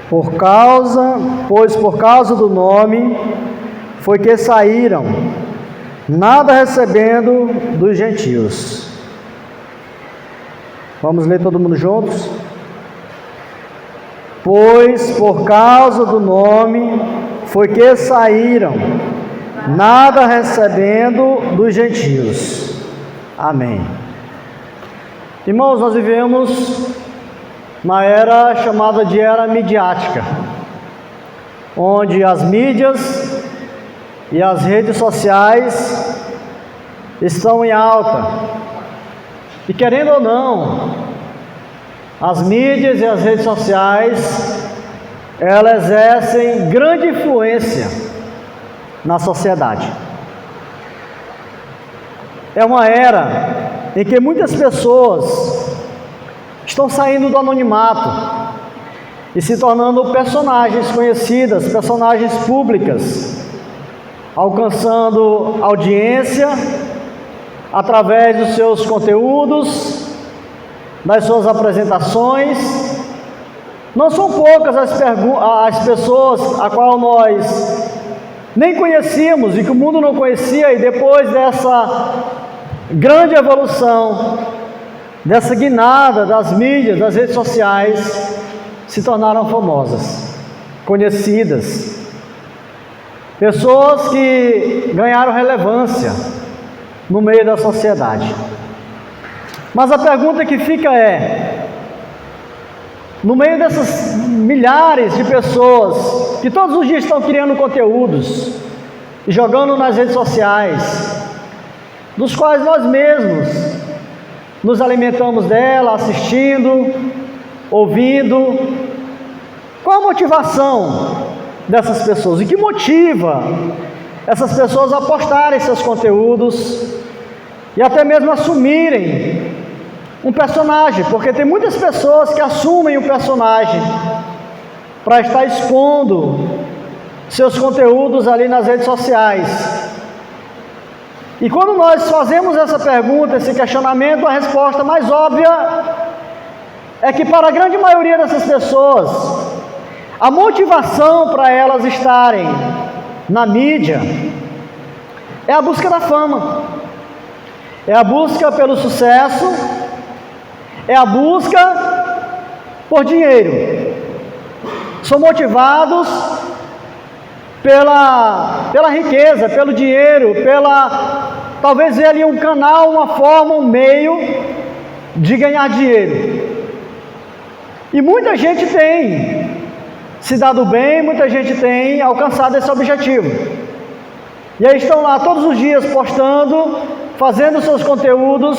Pois por causa do nome foi que saíram, nada recebendo dos gentios. Vamos ler todo mundo juntos? Pois por causa do nome foi que saíram, nada recebendo dos gentios. Amém. Irmãos, nós vivemos uma era chamada de era midiática, onde as mídias e as redes sociais estão em alta. E querendo ou não, as mídias e as redes sociais, elas exercem grande influência na sociedade. É uma era em que muitas pessoas estão saindo do anonimato e se tornando personagens conhecidas, personagens públicas, alcançando audiência através dos seus conteúdos, das suas apresentações. Não são poucas as pessoas a qual nós nem conhecíamos e que o mundo não conhecia, e depois dessa grande evolução, dessa guinada das mídias, das redes sociais, se tornaram famosas, conhecidas, pessoas que ganharam relevância no meio da sociedade. Mas a pergunta que fica é: no meio dessas milhares de pessoas que todos os dias estão criando conteúdos e jogando nas redes sociais, dos quais nós mesmos nos alimentamos dela, assistindo, ouvindo, qual a motivação dessas pessoas? O que motiva essas pessoas a postarem seus conteúdos e até mesmo assumirem um personagem? Porque tem muitas pessoas que assumem um personagem para estar expondo seus conteúdos ali nas redes sociais. E quando nós fazemos essa pergunta, esse questionamento, a resposta mais óbvia é que para a grande maioria dessas pessoas, a motivação para elas estarem na mídia é a busca da fama, é a busca pelo sucesso, é a busca por dinheiro. São motivados pela riqueza, pelo dinheiro, talvez ver ali um canal, uma forma, um meio de ganhar dinheiro. E muita gente tem se dado bem, muita gente tem alcançado esse objetivo. E aí estão lá todos os dias postando, fazendo seus conteúdos,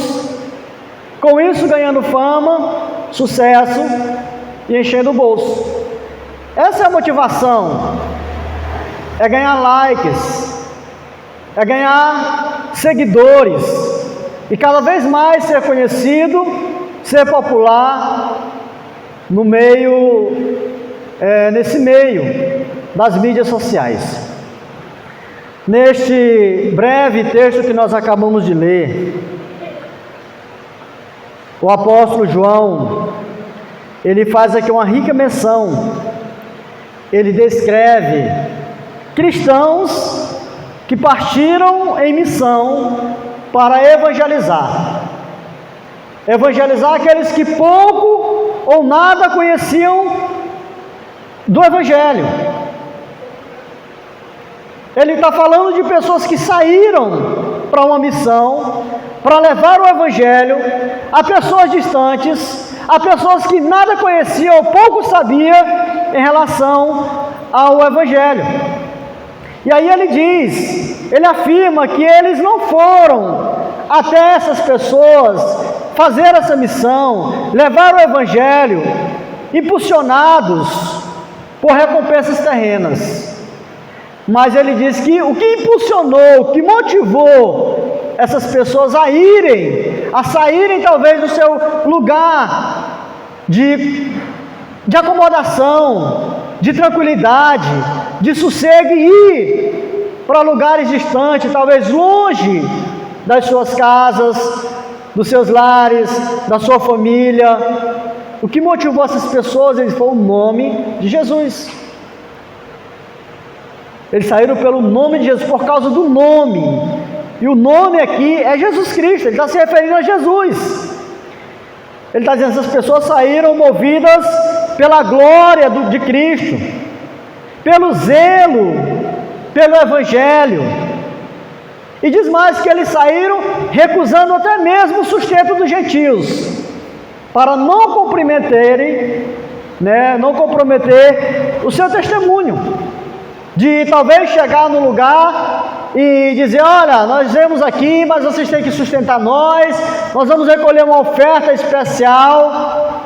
com isso ganhando fama, sucesso e enchendo o bolso. Essa é a motivação. É ganhar likes, é ganhar seguidores e cada vez mais ser conhecido, ser popular no meio, nesse meio das mídias sociais. Neste breve texto que nós acabamos de ler, o apóstolo João, ele faz aqui uma rica menção. Ele descreve cristãos que partiram em missão para evangelizar aqueles que pouco ou nada conheciam do Evangelho. Ele está falando de pessoas que saíram para uma missão, para levar o Evangelho a pessoas distantes, a pessoas que nada conheciam ou pouco sabiam em relação ao Evangelho. E aí ele afirma que eles não foram até essas pessoas fazer essa missão, levar o Evangelho, impulsionados por recompensas terrenas. Mas ele diz que o que impulsionou, o que motivou essas pessoas a saírem talvez do seu lugar de acomodação, de tranquilidade, de sossego, e ir para lugares distantes, talvez longe das suas casas, dos seus lares, da sua família, O que motivou essas pessoas? Eles foram o nome de Jesus. Eles saíram pelo nome de Jesus, por causa do nome. E o nome aqui é Jesus Cristo, ele está se referindo a Jesus. Ele está dizendo que essas pessoas saíram movidas pela glória de Cristo, pelo zelo, pelo Evangelho. E diz mais que eles saíram recusando até mesmo o sustento dos gentios, para não comprometer o seu testemunho, de talvez chegar no lugar e dizer: olha, nós viemos aqui, mas vocês têm que sustentar nós vamos recolher uma oferta especial.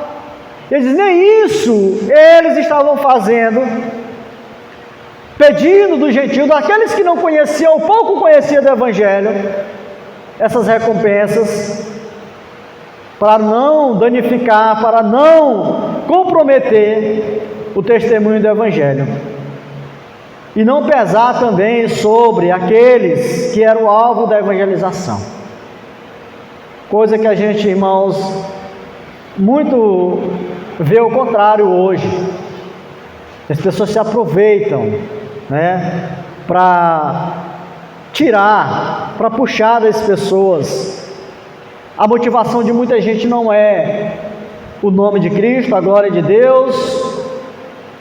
Eles nem isso eles estavam fazendo, pedindo do gentio, daqueles que não conheciam ou pouco conheciam do Evangelho, essas recompensas, para não danificar, para não comprometer o testemunho do Evangelho, e não pesar também sobre aqueles que eram o alvo da evangelização. Coisa que a gente, irmãos, muito vê o contrário hoje. As pessoas se aproveitam, para tirar, para puxar das pessoas. A motivação de muita gente não é o nome de Cristo, a glória de Deus,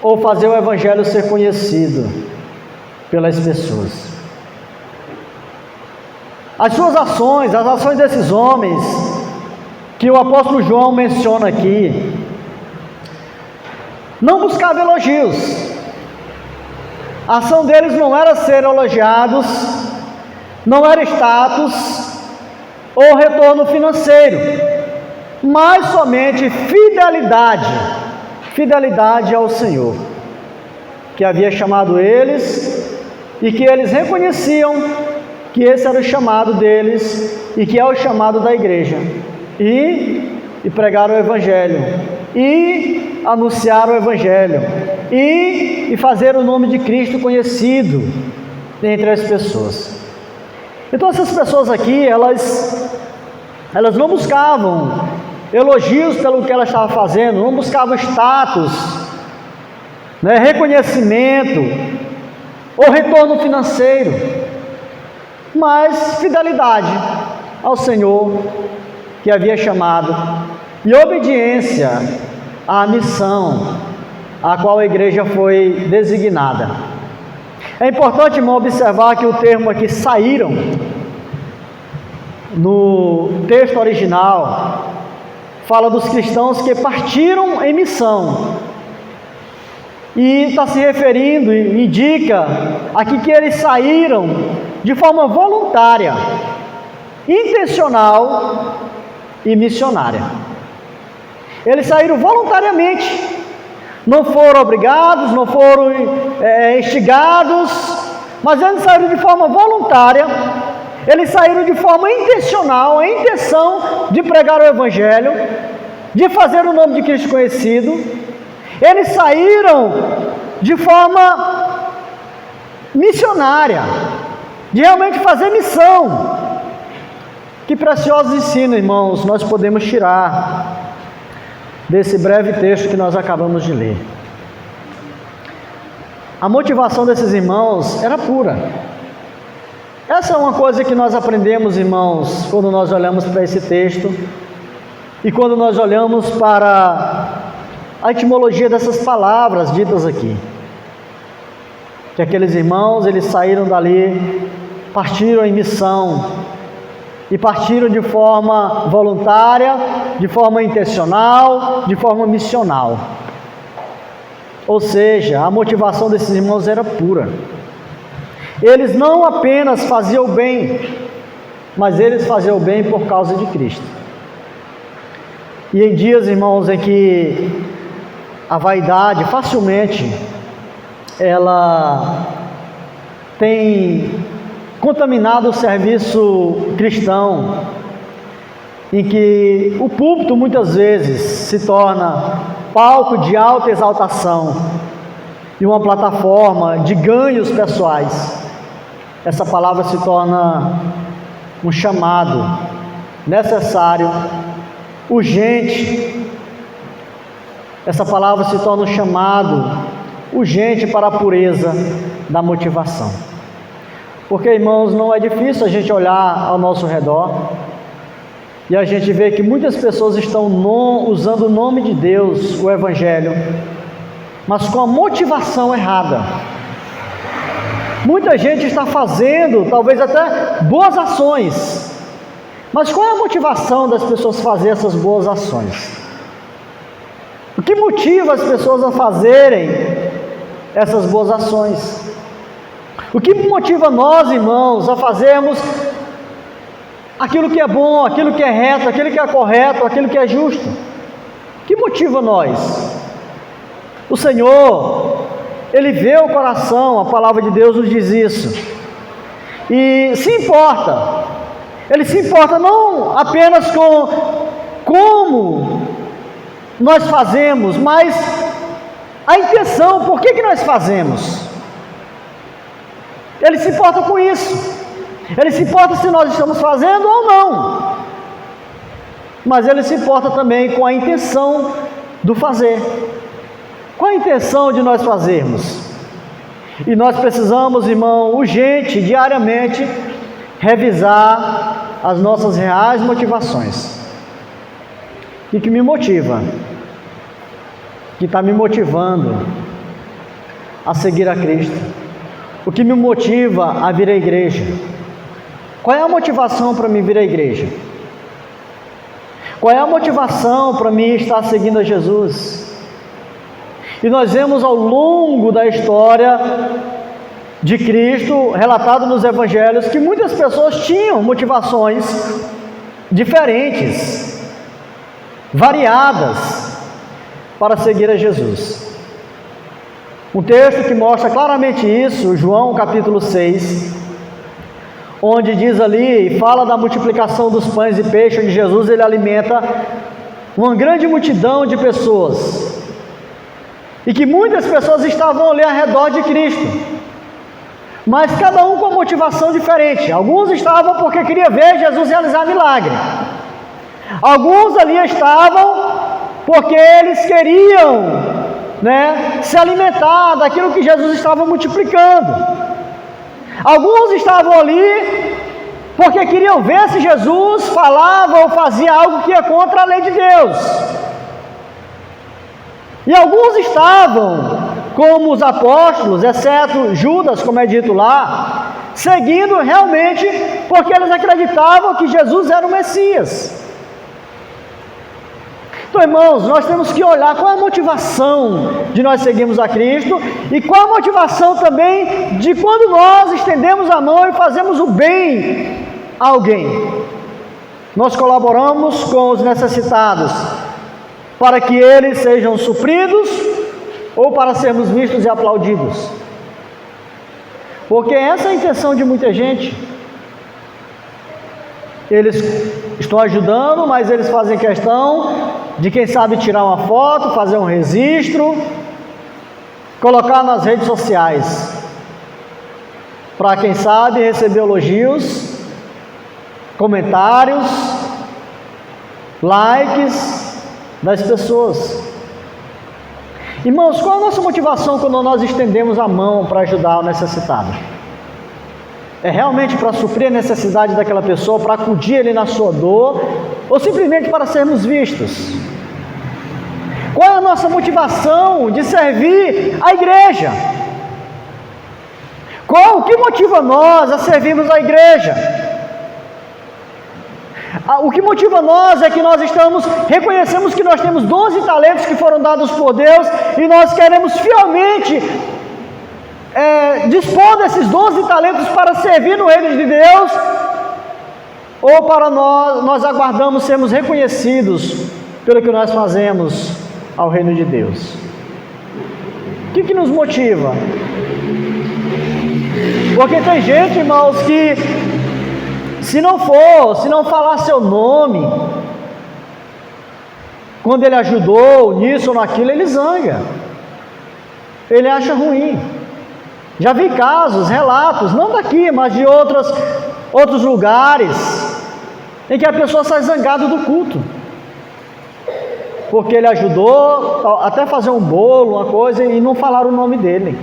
ou fazer o Evangelho ser conhecido pelas pessoas. As suas ações, as ações desses homens, que o apóstolo João menciona aqui, não buscavam elogios. A ação deles não era ser elogiados, não era status ou retorno financeiro, mas somente fidelidade ao Senhor, que havia chamado eles, e que eles reconheciam que esse era o chamado deles, e que é o chamado da igreja, e pregar o Evangelho, e anunciar o Evangelho, e fazer o nome de Cristo conhecido entre as pessoas. Então essas pessoas aqui, elas não buscavam elogios pelo que elas estavam fazendo, não buscavam status, reconhecimento ou retorno financeiro, mas fidelidade ao Senhor que havia chamado, e obediência à missão a qual a igreja foi designada. É importante, irmão, observar que o termo aqui saíram, no texto original, fala dos cristãos que partiram em missão, e está se referindo, indica aqui que eles saíram de forma voluntária, intencional e missionária. Eles saíram voluntariamente, não foram obrigados, não foram instigados, mas eles saíram de forma voluntária, eles saíram de forma intencional, a intenção de pregar o Evangelho, de fazer o nome de Cristo conhecido. Eles saíram de forma missionária, de realmente fazer missão. Que preciosos ensinos, irmãos, nós podemos tirar desse breve texto que nós acabamos de ler. A motivação desses irmãos era pura. Essa é uma coisa que nós aprendemos, irmãos, quando nós olhamos para esse texto e quando nós olhamos para a etimologia dessas palavras ditas aqui. Que aqueles irmãos, eles saíram dali, partiram em missão, e partiram de forma voluntária, de forma intencional, de forma missional. Ou seja, a motivação desses irmãos era pura. Eles não apenas faziam o bem, mas eles faziam o bem por causa de Cristo. E em dias, irmãos, em que a vaidade facilmente ela tem contaminado o serviço cristão, em que o púlpito muitas vezes se torna palco de alta exaltação e uma plataforma de ganhos pessoais. Essa palavra se torna um chamado necessário, urgente, essa palavra se torna um chamado urgente para a pureza da motivação. Porque, irmãos, não é difícil a gente olhar ao nosso redor e a gente vê que muitas pessoas estão usando o nome de Deus, o Evangelho, mas com a motivação errada. Muita gente está fazendo, talvez até boas ações, mas qual é a motivação das pessoas fazer essas boas ações? O que motiva as pessoas a fazerem essas boas ações? O que motiva nós, irmãos, a fazermos aquilo que é bom, aquilo que é reto, aquilo que é correto, aquilo que é justo? O que motiva nós? O Senhor, Ele vê o coração, a palavra de Deus nos diz isso, e se importa. Ele se importa não apenas com como nós fazemos, mas a intenção, por que nós fazemos. Ele se importa com isso. Ele se importa se nós estamos fazendo ou não, mas Ele se importa também com a intenção do fazer. Qual a intenção de nós fazermos? E nós precisamos, irmão, urgente, diariamente, revisar as nossas reais motivações. O que me motiva? O que está me motivando a seguir a Cristo? O que me motiva a vir à igreja? Qual é a motivação para mim vir à igreja? Qual é a motivação para mim estar seguindo a Jesus? E nós vemos ao longo da história de Cristo, relatado nos Evangelhos, que muitas pessoas tinham motivações diferentes, variadas, para seguir a Jesus. Um texto que mostra claramente isso, João capítulo 6, onde diz ali, fala da multiplicação dos pães e peixes, onde Jesus ele alimenta uma grande multidão de pessoas, e que muitas pessoas estavam ali ao redor de Cristo, mas cada um com uma motivação diferente. Alguns estavam porque queriam ver Jesus realizar milagre, alguns ali estavam porque eles queriam, se alimentar daquilo que Jesus estava multiplicando. Alguns estavam ali porque queriam ver se Jesus falava ou fazia algo que ia contra a lei de Deus. E alguns estavam, como os apóstolos, exceto Judas, como é dito lá, seguindo realmente porque eles acreditavam que Jesus era o Messias. Então, irmãos, nós temos que olhar qual é a motivação de nós seguirmos a Cristo e qual a motivação também de quando nós estendemos a mão e fazemos o bem a alguém. Nós colaboramos com os necessitados para que eles sejam supridos ou para sermos vistos e aplaudidos. Porque essa é a intenção de muita gente. Eles estão ajudando, mas eles fazem questão de, quem sabe, tirar uma foto, fazer um registro, colocar nas redes sociais, para, quem sabe, receber elogios, comentários, likes das pessoas. Irmãos, qual a nossa motivação quando nós estendemos a mão para ajudar o necessitado? É realmente para suprir a necessidade daquela pessoa, para acudir ele na sua dor, ou simplesmente para sermos vistos? Qual é a nossa motivação de servir a igreja? O que motiva nós a servirmos a igreja? O que motiva nós é que nós reconhecemos que nós temos 12 talentos que foram dados por Deus, e nós queremos fielmente dispor desses 12 talentos para servir no reino de Deus, ou para nós aguardamos sermos reconhecidos pelo que nós fazemos ao reino de Deus? O que nos motiva? Porque tem gente, irmãos, que se não falar seu nome, quando ele ajudou nisso ou naquilo, ele zanga, ele acha ruim. Já vi casos, relatos, não daqui, mas de outros lugares, em que a pessoa sai zangada do culto. porque ele ajudou até fazer um bolo, uma coisa, e não falaram o nome dele.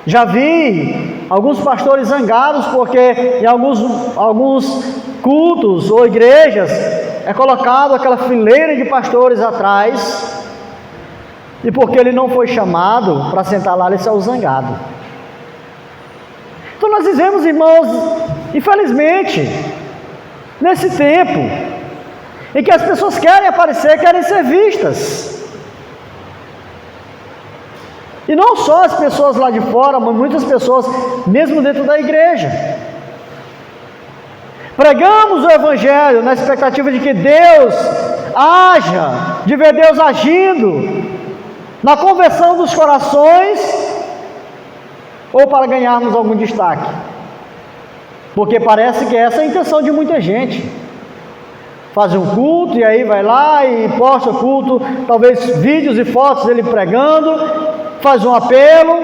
Já vi alguns pastores zangados porque em alguns cultos ou igrejas é colocado aquela fileira de pastores atrás, e porque ele não foi chamado para sentar lá, ele saiu zangado. Então nós vivemos, irmãos, infelizmente, nesse tempo em que as pessoas querem aparecer, querem ser vistas. E não só as pessoas lá de fora, mas muitas pessoas mesmo dentro da igreja. Pregamos o Evangelho na expectativa de que Deus haja, de ver Deus agindo na conversão dos corações, ou para ganharmos algum destaque. Porque parece que essa é a intenção de muita gente. Faz um culto e aí vai lá e posta o culto, talvez vídeos e fotos dele pregando, faz um apelo,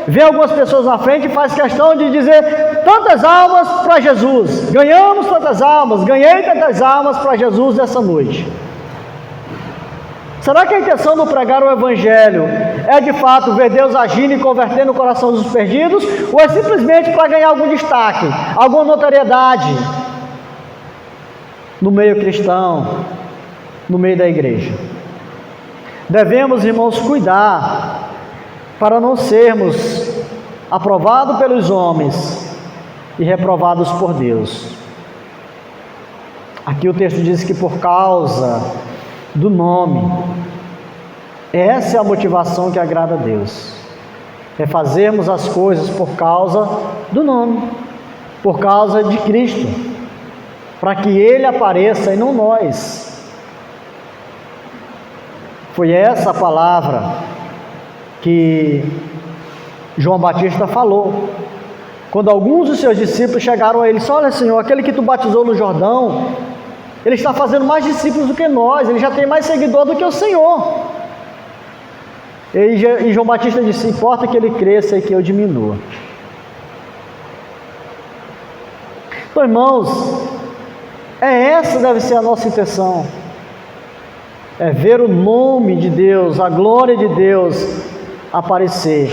vê algumas pessoas na frente e faz questão de dizer tantas almas para Jesus. Ganhamos tantas almas, ganhei tantas almas para Jesus nessa noite. Será que a intenção do pregar o Evangelho é de fato ver Deus agindo e convertendo o coração dos perdidos? Ou é simplesmente para ganhar algum destaque, alguma notoriedade no meio cristão, no meio da igreja? Devemos, irmãos, cuidar para não sermos aprovados pelos homens e reprovados por Deus. Aqui o texto diz que por causa do nome, essa é a motivação que agrada a Deus, é fazermos as coisas por causa do nome, por causa de Cristo, para que Ele apareça e não nós. Foi essa a palavra que João Batista falou, quando alguns dos seus discípulos chegaram a ele: olha, Senhor, aquele que tu batizou no Jordão, ele está fazendo mais discípulos do que nós, ele já tem mais seguidor do que o Senhor. E João Batista disse: importa que ele cresça e que eu diminua. Então, irmãos, essa deve ser a nossa intenção, é ver o nome de Deus, a glória de Deus aparecer,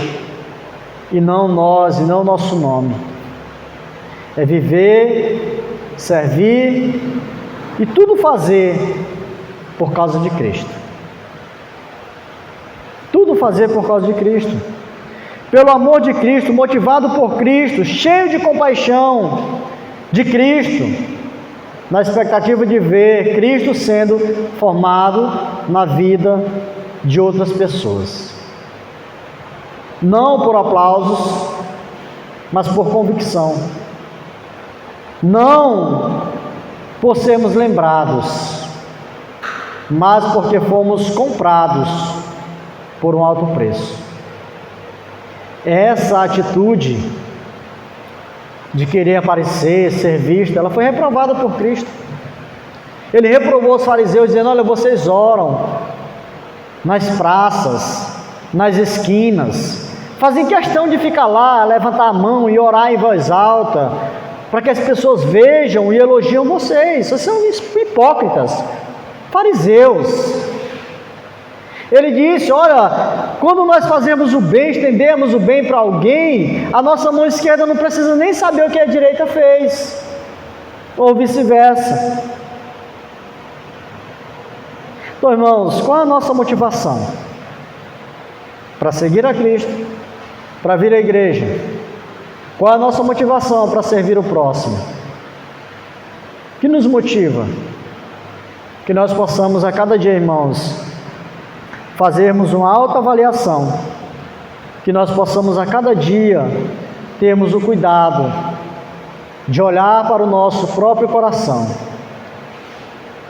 e não nós, e não o nosso nome. É viver, servir e tudo fazer por causa de Cristo. Tudo fazer por causa de Cristo, pelo amor de Cristo, motivado por Cristo, cheio de compaixão de Cristo, na expectativa de ver Cristo sendo formado na vida de outras pessoas. Não por aplausos, mas por convicção. Não por sermos lembrados, mas porque fomos comprados por um alto preço. Essa atitude de querer aparecer, ser visto, ela foi reprovada por Cristo. Ele reprovou os fariseus dizendo: olha, vocês oram nas praças, nas esquinas, fazem questão de ficar lá, levantar a mão e orar em voz alta, para que as pessoas vejam e elogiam vocês. Vocês são hipócritas, fariseus. Ele disse: olha, quando nós fazemos o bem, estendemos o bem para alguém, a nossa mão esquerda não precisa nem saber o que a direita fez, ou vice-versa. Então, irmãos, qual é a nossa motivação? Para seguir a Cristo, para vir à igreja. Qual é a nossa motivação para servir o próximo? O que nos motiva? Que nós possamos a cada dia, irmãos, fazermos uma autoavaliação, que nós possamos a cada dia termos o cuidado de olhar para o nosso próprio coração,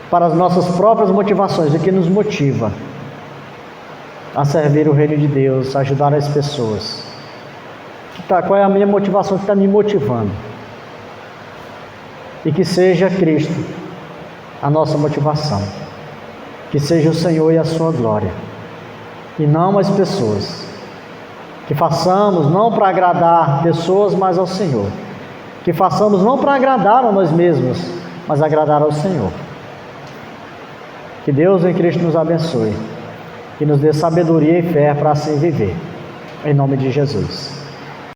para as nossas próprias motivações, o que nos motiva a servir o reino de Deus, a ajudar as pessoas. Qual é a minha motivação que está me motivando? E que seja Cristo a nossa motivação, que seja o Senhor e a sua glória, e não as pessoas. Que façamos não para agradar pessoas, mas ao Senhor. Que façamos não para agradar a nós mesmos, mas agradar ao Senhor. Que Deus em Cristo nos abençoe, que nos dê sabedoria e fé para assim viver. Em nome de Jesus.